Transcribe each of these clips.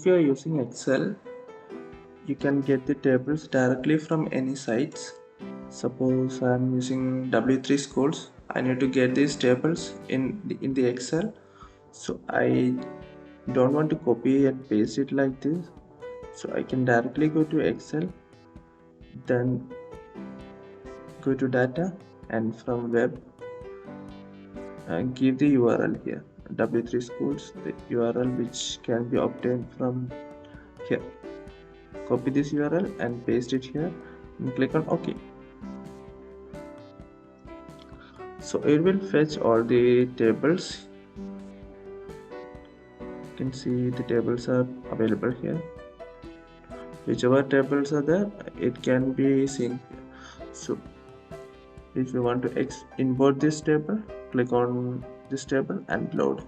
if you're using Excel, you can get the tables directly from any sites. Suppose I'm using W3 Schools. I need to get these tables in the Excel. So I don't want to copy and paste it like this. So I can directly go to Excel, then go to data, and from web give the URL here, W3 Schools, the URL which can be obtained from here. Copy this URL and paste it here and click on OK. So it will fetch all the tables. You can see the tables are available here. Whichever tables are there, it can be seen here. So if you want to import this table, click on this table and load.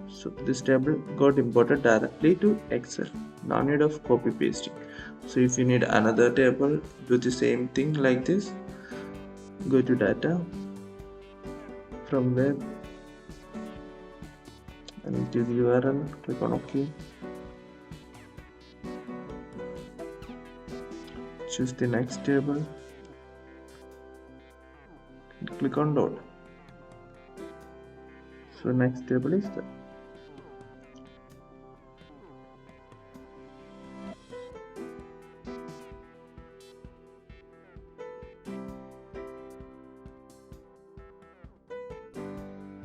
So this table got imported directly to Excel. No need of copy pasting. So if you need another table, do the same thing like this. Go to data, from web, and give the URL, click on OK. Choose the next table, and click on load. So next table is the